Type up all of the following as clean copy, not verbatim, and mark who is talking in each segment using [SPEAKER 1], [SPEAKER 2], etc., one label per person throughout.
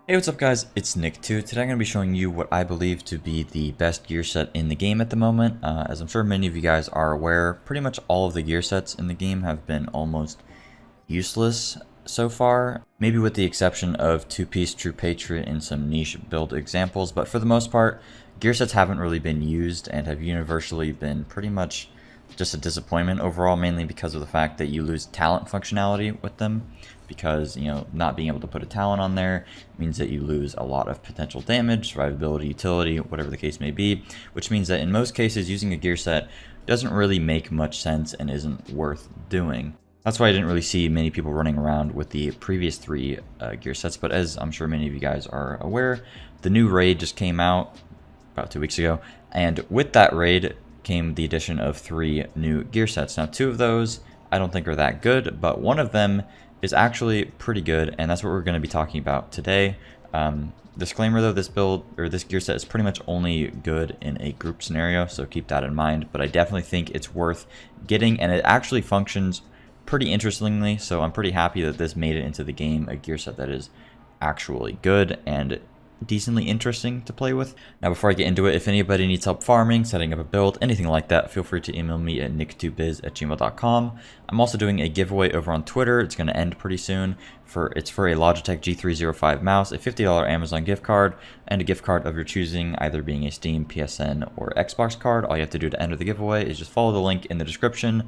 [SPEAKER 1] Hey, what's up guys, it's Nick2. Today I'm going to be showing you what I believe to be the best gear set in the game at the moment. As I'm sure many of you guys are aware, pretty much all of the gear sets in the game have been almost useless so far. Maybe with the exception of 2-piece True Patriot and some niche build examples, but for the most part, gear sets haven't really been used and have universally been pretty much just a disappointment overall, mainly because of the fact that you lose talent functionality with them. Because, not being able to put a talent on there means that you lose a lot of potential damage, survivability, utility, whatever the case may be, which means that in most cases using a gear set doesn't really make much sense and isn't worth doing. That's why I didn't really see many people running around with the previous three gear sets, but as I'm sure many of you guys are aware, the new raid just came out about 2 weeks ago, and with that raid came the addition of 3 new gear sets. Now 2 of those I don't think are that good, but one of them is actually pretty good, and that's what we're going to be talking about today. Disclaimer though, this build or this gear set is pretty much only good in a group scenario, so keep that in mind, but I definitely think it's worth getting, and it actually functions pretty interestingly, so I'm pretty happy that this made it into the game, a gear set that is actually good and decently interesting to play with. Now before I get into it, if anybody needs help farming, setting up a build, anything like that, feel free to email me at nick2biz@gmail.com. I'm also doing a giveaway over on Twitter. It's going to end pretty soon. It's for a Logitech G305 mouse, a $50 Amazon gift card, and a gift card of your choosing, either being a Steam, PSN, or Xbox card. All you have to do to enter the giveaway is just follow the link in the description,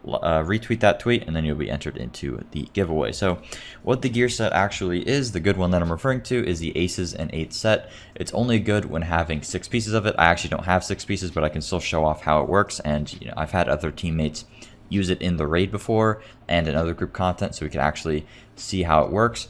[SPEAKER 1] retweet that tweet, and then you'll be entered into the giveaway. So what the gear set actually is, the good one that I'm referring to, is the Aces and 8 set. It's only good when having 6 pieces of it. I actually don't have 6 pieces, but I can still show off how it works, and I've had other teammates use it in the raid before and in other group content, so we can actually see how it works.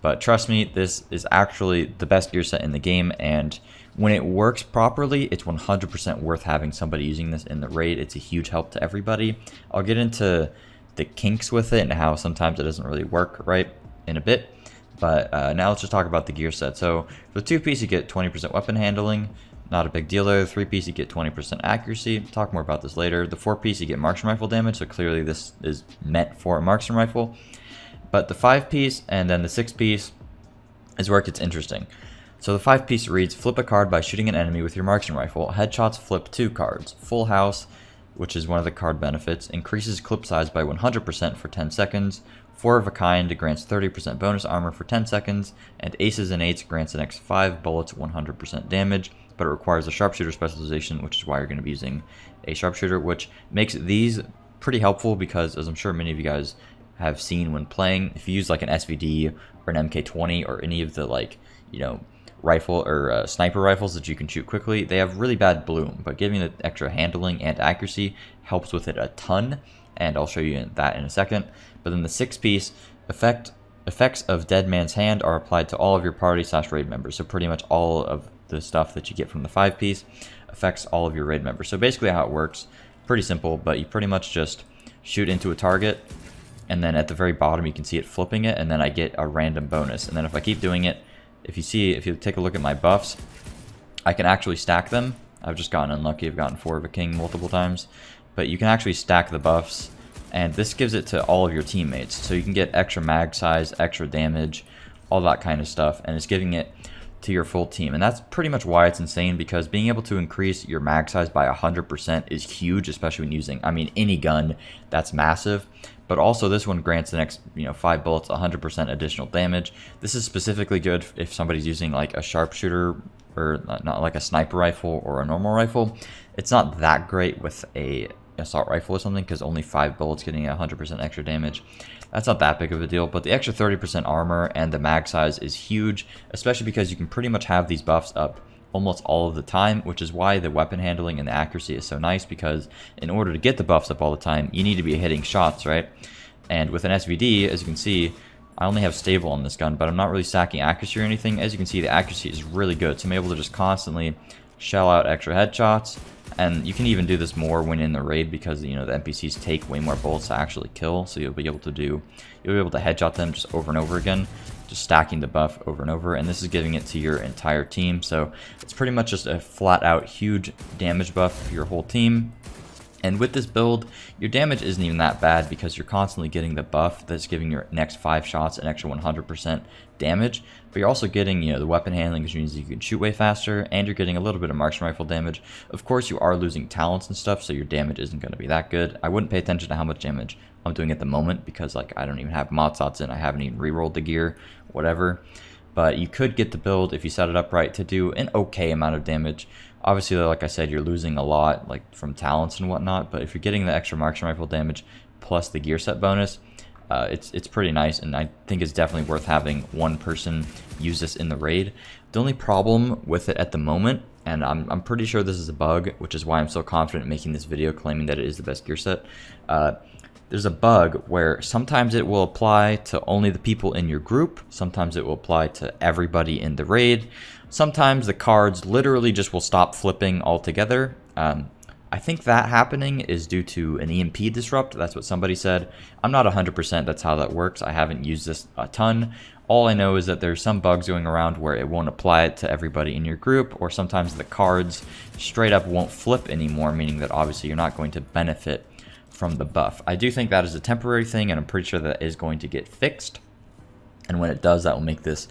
[SPEAKER 1] But trust me, this is actually the best gear set in the game, and when it works properly, it's 100% worth having somebody using this in the raid. It's a huge help to everybody. I'll get into the kinks with it and how sometimes it doesn't really work right in a bit. But now let's just talk about the gear set. So for the 2-piece, you get 20% weapon handling. Not a big deal there. The 3-piece, you get 20% accuracy. Talk more about this later. The 4-piece, you get marksman rifle damage. So clearly this is meant for a marksman rifle. But the 5-piece and then the 6-piece is where it gets interesting. So the 5-piece reads, flip a card by shooting an enemy with your marksman rifle. Headshots flip 2 cards. Full house, which is one of the card benefits, increases clip size by 100% for 10 seconds. 4 of a kind grants 30% bonus armor for 10 seconds. And Aces and 8s grants the next 5 bullets 100% damage, but it requires a sharpshooter specialization, which is why you're going to be using a sharpshooter, which makes these pretty helpful because, as I'm sure many of you guys have seen when playing, if you use like an SVD or an MK20 or any of the rifle or sniper rifles that you can shoot quickly, they have really bad bloom, but giving the extra handling and accuracy helps with it a ton, and I'll show you that in a second. But then the 6-piece effects of Dead Man's Hand are applied to all of your party/raid members, so pretty much all of the stuff that you get from the 5-piece affects all of your raid members. So basically how it works, pretty simple, but you pretty much just shoot into a target, and then at the very bottom you can see it flipping it, and then I get a random bonus. And then if I keep doing it, if you take a look at my buffs, I can actually stack them. I've just gotten unlucky. I've gotten 4 of a king multiple times. But you can actually stack the buffs, and this gives it to all of your teammates. So you can get extra mag size, extra damage, all that kind of stuff, and it's giving it to your full team. And that's pretty much why it's insane, because being able to increase your mag size by 100% is huge, especially when using, any gun. That's massive. But also this one grants the next 5 bullets 100% additional damage. This is specifically good if somebody's using like a sharpshooter or not like a sniper rifle or a normal rifle. It's not that great with a assault rifle or something, because only 5 bullets getting 100% extra damage. That's not that big of a deal, but the extra 30% armor and the mag size is huge, especially because you can pretty much have these buffs up almost all of the time, which is why the weapon handling and the accuracy is so nice, because in order to get the buffs up all the time, you need to be hitting shots, right? And with an SVD, as you can see, I only have stable on this gun, but I'm not really stacking accuracy or anything. As you can see, the accuracy is really good, so I'm able to just constantly shell out extra headshots. And you can even do this more when in the raid, because the NPCs take way more bullets to actually kill, so you'll be able to headshot them just over and over again, just stacking the buff over and over, and this is giving it to your entire team. So it's pretty much just a flat out huge damage buff for your whole team. And with this build, your damage isn't even that bad because you're constantly getting the buff that's giving your next 5 shots an extra 100% damage. But you're also getting, the weapon handling, which means you can shoot way faster, and you're getting a little bit of marksman rifle damage. Of course, you are losing talents and stuff, so your damage isn't going to be that good. I wouldn't pay attention to how much damage I'm doing at the moment because, like, I don't even have mod slots in. I haven't even rerolled the gear, whatever. But you could get the build, if you set it up right, to do an okay amount of damage. Obviously, like I said, you're losing a lot, like from talents and whatnot, but if you're getting the extra marksman rifle damage plus the gear set bonus, it's pretty nice, and I think it's definitely worth having one person use this in the raid. The only problem with it at the moment, and I'm pretty sure this is a bug, which is why I'm so confident in making this video claiming that it is the best gear set. There's a bug where sometimes it will apply to only the people in your group, sometimes it will apply to everybody in the raid, sometimes the cards literally just will stop flipping altogether. I think that happening is due to an EMP disrupt. That's what somebody said. I'm not 100% that's how that works. I haven't used this a ton. All I know is that there's some bugs going around where it won't apply it to everybody in your group, or sometimes the cards straight up won't flip anymore, meaning that obviously you're not going to benefit from the buff. I do think that is a temporary thing, and I'm pretty sure that is going to get fixed. And when it does, that will make this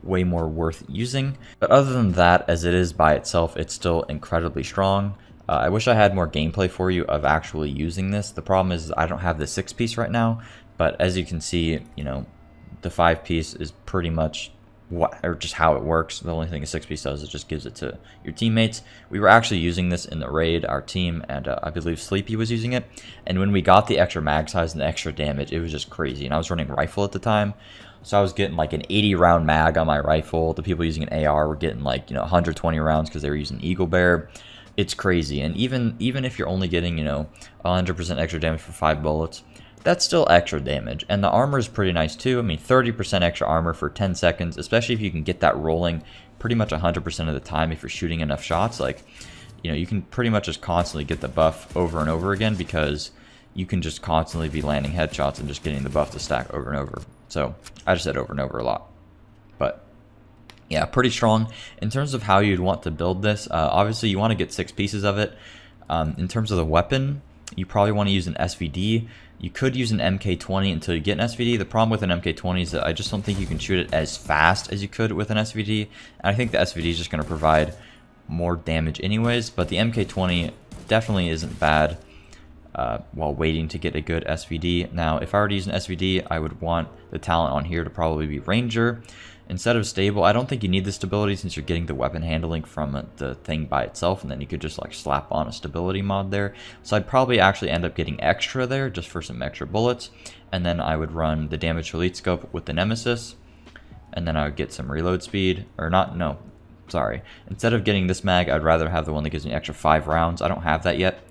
[SPEAKER 1] way more worth using. But other than that, as it is by itself, it's still incredibly strong. I wish I had more gameplay for you of actually using this. The problem is I don't have the 6-piece right now, but as you can see, the 5-piece is pretty much just how it works. The only thing a 6-piece does is just gives it to your teammates. We were actually using this in the raid, our team, and I believe Sleepy was using it. And when we got the extra mag size and the extra damage, it was just crazy. And I was running rifle at the time, so I was getting like an 80 round mag on my rifle. The people using an AR were getting like 120 rounds because they were using Eagle Bear. It's crazy. And even if you're only getting 100% extra damage for 5 bullets, that's still extra damage. And the armor is pretty nice too. I mean, 30% extra armor for 10 seconds, especially if you can get that rolling pretty much 100% of the time if you're shooting enough shots. Like, you can pretty much just constantly get the buff over and over again because you can just constantly be landing headshots and just getting the buff to stack over and over. So I just said over and over a lot. But yeah, pretty strong. In terms of how you'd want to build this, obviously you want to get 6 pieces of it. In terms of the weapon, you probably want to use an SVD. You could use an MK20 until you get an SVD. The problem with an MK20 is that I just don't think you can shoot it as fast as you could with an SVD. And I think the SVD is just going to provide more damage anyways. But the MK20 definitely isn't bad while waiting to get a good SVD. Now, if I were to use an SVD, I would want the talent on here to probably be Ranger. Instead of stable, I don't think you need the stability since you're getting the weapon handling from the thing by itself, and then you could just like slap on a stability mod there. So I'd probably actually end up getting extra there just for some extra bullets, and then I would run the damage elite scope with the Nemesis, and then I would get some reload speed, or not, no, sorry. Instead of getting this mag, I'd rather have the one that gives me extra 5 rounds. I don't have that yet,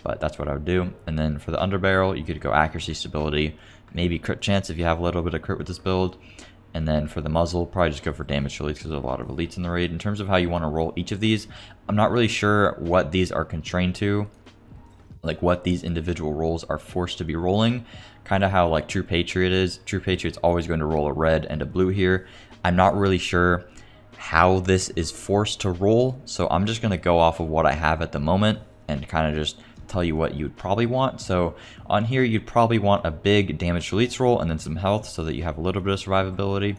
[SPEAKER 1] but that's what I would do. And then for the underbarrel, you could go accuracy, stability, maybe crit chance if you have a little bit of crit with this build. And then for the muzzle, probably just go for damage elites because there's a lot of elites in the raid. In terms of how you want to roll each of these, I'm not really sure what these are constrained to, like what these individual rolls are forced to be rolling. Kind of how like True Patriot is. True Patriot's always going to roll a red and a blue here. I'm not really sure how this is forced to roll, so I'm just going to go off of what I have at the moment and kind of just tell you what you'd probably want. So on here you'd probably want a big damage elites roll and then some health so that you have a little bit of survivability.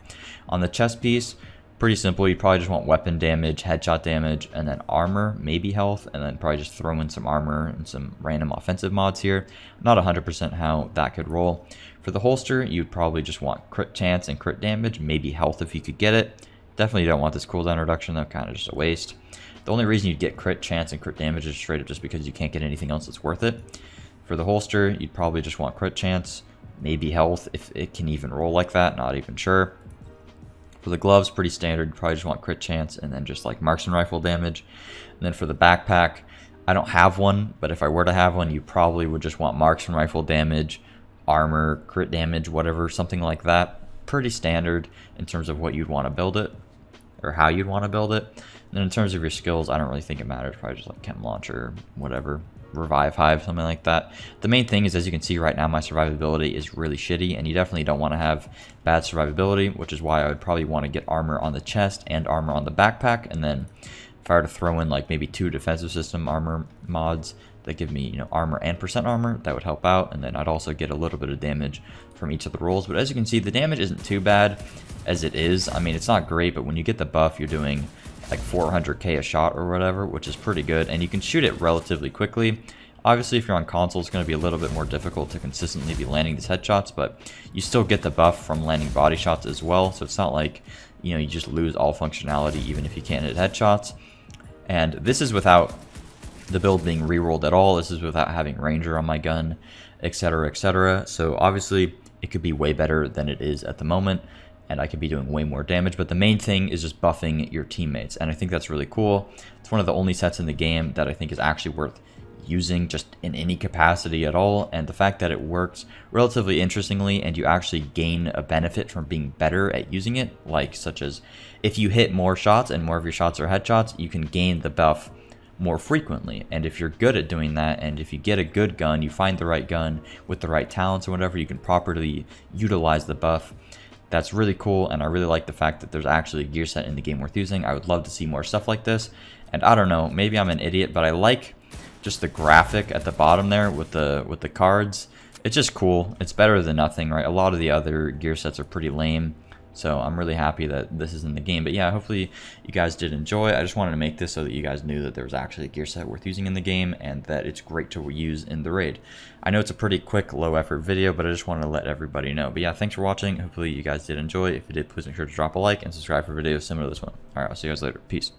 [SPEAKER 1] On the chest piece, pretty simple. You'd probably just want weapon damage, headshot damage, and then armor, maybe health, and then probably just throw in some armor and some random offensive mods here. Not 100% how that could roll. For the holster, you'd probably just want crit chance and crit damage, maybe health if you could get it. Definitely don't want this cooldown reduction though, kind of just a waste. The only reason you'd get crit chance and crit damage is straight up just because you can't get anything else that's worth it. For the holster, you'd probably just want crit chance, maybe health if it can even roll like that, not even sure. For the gloves, pretty standard, you probably just want crit chance and then just like marksman rifle damage. And then for the backpack, I don't have one, but if I were to have one, you probably would just want marksman rifle damage, armor, crit damage, whatever, something like that. Pretty standard in terms of what you'd want to build it, or how you'd want to build it. And then in terms of your skills, I don't really think it matters. Probably just like chem launcher, whatever, revive hive, something like that. The main thing is, as you can see right now, my survivability is really shitty, and you definitely don't want to have bad survivability, which is why I would probably want to get armor on the chest and armor on the backpack. And then if I were to throw in like maybe 2 defensive system armor mods, that give me, you know, armor and percent armor. That would help out, and then I'd also get a little bit of damage from each of the rolls. But as you can see, the damage isn't too bad as it is. I mean, it's not great, but when you get the buff, you're doing like 400k a shot or whatever, which is pretty good, and you can shoot it relatively quickly. Obviously, if you're on console, it's going to be a little bit more difficult to consistently be landing these headshots, but you still get the buff from landing body shots as well, so it's not like, you know, you just lose all functionality even if you can't hit headshots. And this is without the build being rerolled at all. This is without having Ranger on my gun, etc, etc. So obviously, it could be way better than it is at the moment, and I could be doing way more damage, but the main thing is just buffing your teammates, and I think that's really cool. It's one of the only sets in the game that I think is actually worth using just in any capacity at all, and the fact that it works relatively interestingly and you actually gain a benefit from being better at using it, like such as if you hit more shots and more of your shots are headshots, you can gain the buff more frequently. And if you're good at doing that, and if you get a good gun, you find the right gun with the right talents or whatever, you can properly utilize the buff. That's really cool, and I really like the fact that there's actually a gear set in the game worth using. I would love to see more stuff like this, and I don't know, maybe I'm an idiot, but I like just the graphic at the bottom there with the cards. It's just cool. It's better than nothing, right? A lot of the other gear sets are pretty lame, so I'm really happy that this is in the game. But yeah, hopefully you guys did enjoy. I just wanted to make this so that you guys knew that there was actually a gear set worth using in the game, and that it's great to use in the raid. I know it's a pretty quick, low effort video, but I just wanted to let everybody know. But yeah, thanks for watching. Hopefully you guys did enjoy. If you did, please make sure to drop a like and subscribe for videos similar to this one. Alright, I'll see you guys later. Peace.